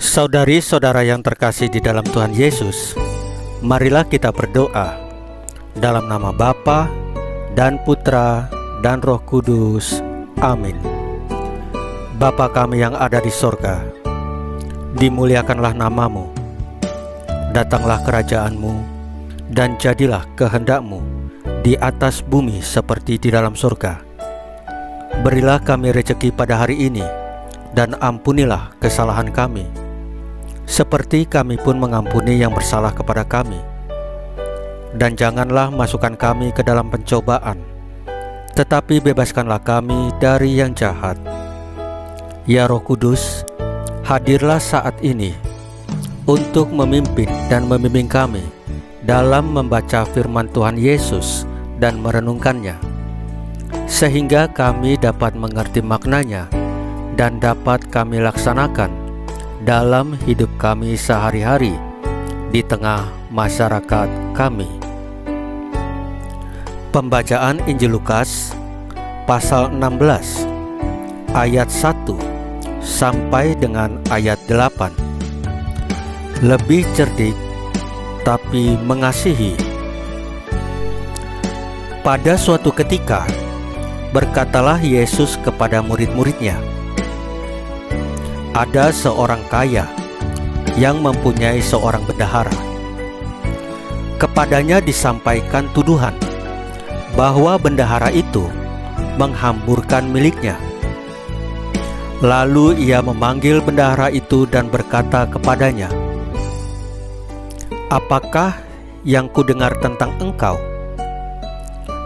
Saudari-saudara yang terkasih di dalam Tuhan Yesus, marilah kita berdoa dalam nama Bapa dan Putra dan Roh Kudus. Amin. Bapa kami yang ada di sorga, dimuliakanlah namamu, datanglah kerajaanmu, dan jadilah kehendakmu di atas bumi seperti di dalam sorga. Berilah kami rezeki pada hari ini, dan ampunilah kesalahan kami, seperti kami pun mengampuni yang bersalah kepada kami. Dan janganlah masukkan kami ke dalam pencobaan, tetapi bebaskanlah kami dari yang jahat. Ya Roh Kudus, hadirlah saat ini untuk memimpin dan membimbing kami dalam membaca firman Tuhan Yesus dan merenungkannya, sehingga kami dapat mengerti maknanya dan dapat kami laksanakan dalam hidup kami sehari-hari di tengah masyarakat kami. Pembacaan Injil Lukas pasal 16 ayat 1 sampai dengan ayat 8. Lebih cerdik tapi mengasihi. Pada suatu ketika berkatalah Yesus kepada murid-muridnya, ada seorang kaya yang mempunyai seorang bendahara. Kepadanya disampaikan tuduhan bahwa bendahara itu menghamburkan miliknya. Lalu ia memanggil bendahara itu dan berkata kepadanya, "Apakah yang kudengar tentang engkau?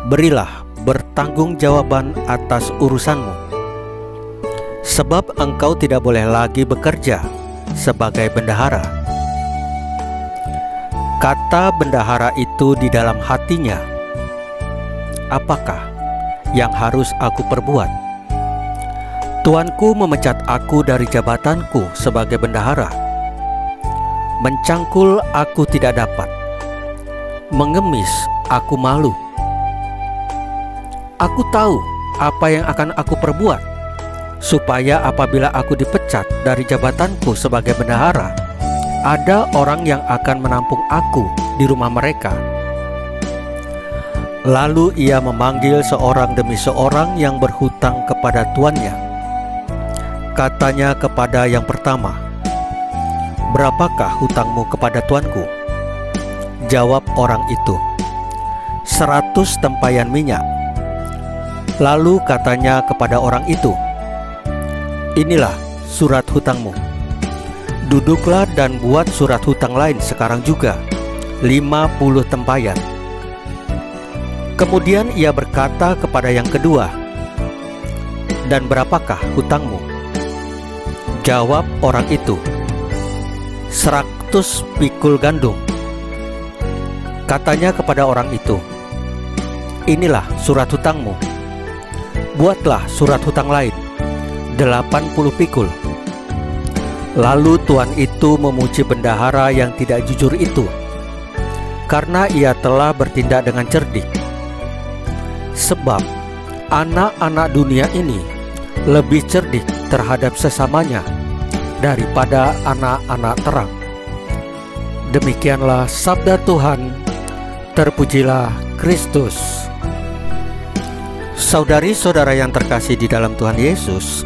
Berilah bertanggungjawaban atas urusanmu, sebab engkau tidak boleh lagi bekerja sebagai bendahara." Kata bendahara itu di dalam hatinya, "Apakah yang harus aku perbuat? Tuanku memecat aku dari jabatanku sebagai bendahara. Mencangkul aku tidak dapat, mengemis aku malu. Aku tahu apa yang akan aku perbuat, supaya apabila aku dipecat dari jabatanku sebagai bendahara, ada orang yang akan menampung aku di rumah mereka." Lalu ia memanggil seorang demi seorang yang berhutang kepada tuannya. Katanya kepada yang pertama, "Berapakah hutangmu kepada tuanku?" Jawab orang itu, 100 tempayan minyak. Lalu katanya kepada orang itu, "Inilah surat hutangmu. Duduklah dan buat surat hutang lain sekarang juga, 50 tempayan." Kemudian ia berkata kepada yang kedua, "Dan berapakah hutangmu?" Jawab orang itu, 100 pikul gandum. Katanya kepada orang itu, "Inilah surat hutangmu. Buatlah surat hutang lain, 80 pikul." Lalu tuan itu memuji bendahara yang tidak jujur itu, karena ia telah bertindak dengan cerdik. Sebab anak-anak dunia ini lebih cerdik terhadap sesamanya daripada anak-anak terang. Demikianlah sabda Tuhan. Terpujilah Kristus. Saudari-saudara yang terkasih di dalam Tuhan Yesus,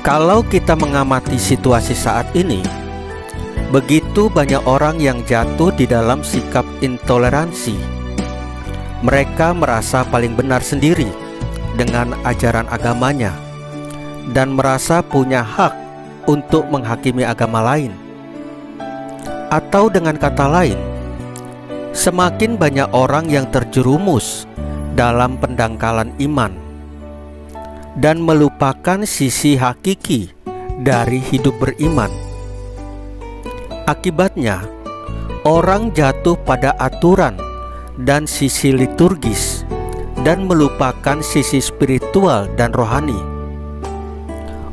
kalau kita mengamati situasi saat ini, begitu banyak orang yang jatuh di dalam sikap intoleransi. Mereka merasa paling benar sendiri dengan ajaran agamanya dan merasa punya hak untuk menghakimi agama lain. Atau dengan kata lain, semakin banyak orang yang terjerumus dalam pendangkalan iman dan melupakan sisi hakiki dari hidup beriman. Akibatnya, orang jatuh pada aturan dan sisi liturgis dan melupakan sisi spiritual dan rohani.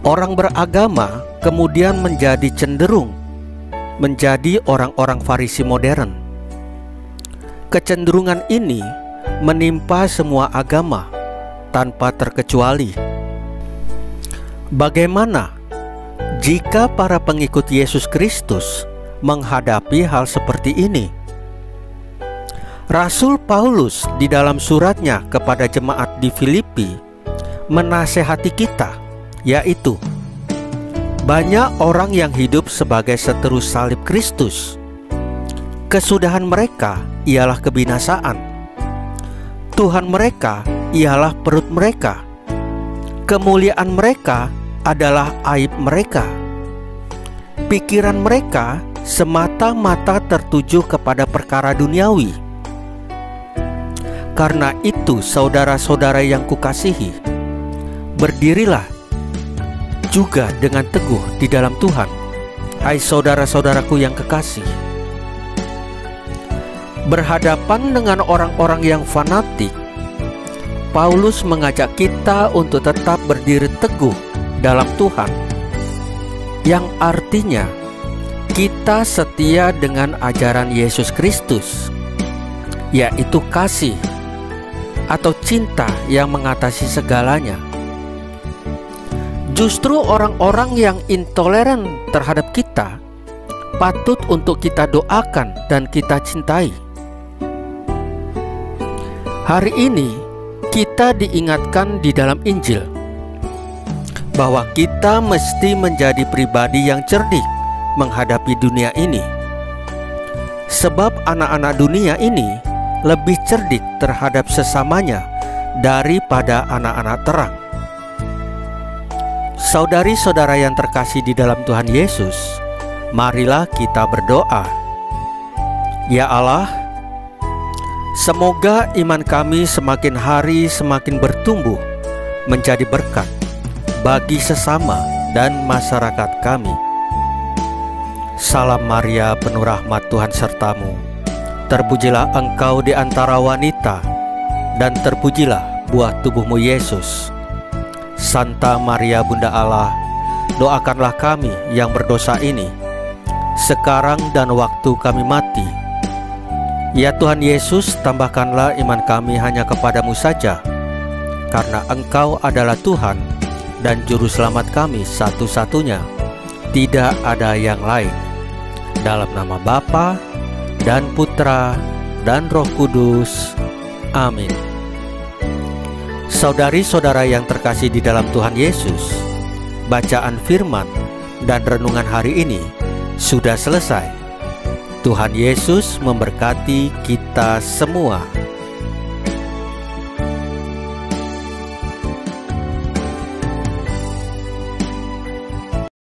Orang beragama kemudian menjadi cenderung menjadi orang-orang Farisi modern. Kecenderungan ini menimpa semua agama tanpa terkecuali. Bagaimana jika para pengikut Yesus Kristus menghadapi hal seperti ini? Rasul Paulus di dalam suratnya kepada jemaat di Filipi menasehati kita, yaitu banyak orang yang hidup sebagai seteru salib Kristus. Kesudahan mereka ialah kebinasaan. Tuhan mereka ialah perut mereka. Kemuliaan mereka adalah aib mereka. Pikiran mereka semata-mata tertuju kepada perkara duniawi. Karena itu, saudara-saudara yang kukasihi, berdirilah juga dengan teguh di dalam Tuhan, hai saudara-saudaraku yang kekasih. Berhadapan dengan orang-orang yang fanatik, Paulus mengajak kita untuk tetap berdiri teguh dalam Tuhan, yang artinya kita setia dengan ajaran Yesus Kristus, yaitu kasih atau cinta yang mengatasi segalanya. Justru orang-orang yang intoleran terhadap kita patut untuk kita doakan dan kita cintai. Hari ini kita diingatkan di dalam Injil bahwa kita mesti menjadi pribadi yang cerdik menghadapi dunia ini. Sebab anak-anak dunia ini lebih cerdik terhadap sesamanya daripada anak-anak terang. Saudari-saudara yang terkasih di dalam Tuhan Yesus, marilah kita berdoa. Ya Allah, semoga iman kami semakin hari semakin bertumbuh menjadi berkat bagi sesama dan masyarakat kami. Salam Maria, penuh rahmat, Tuhan sertamu. Terpujilah engkau di antara wanita, dan terpujilah buah tubuhmu Yesus. Santa Maria Bunda Allah, doakanlah kami yang berdosa ini, sekarang dan waktu kami mati. Ya Tuhan Yesus, tambahkanlah iman kami hanya kepadamu saja, karena Engkau adalah Tuhan dan Juru Selamat kami satu-satunya. Tidak ada yang lain. Dalam nama Bapa dan Putra dan Roh Kudus. Amin. Saudari-saudara yang terkasih di dalam Tuhan Yesus, bacaan firman dan renungan hari ini sudah selesai. Tuhan Yesus memberkati kita semua.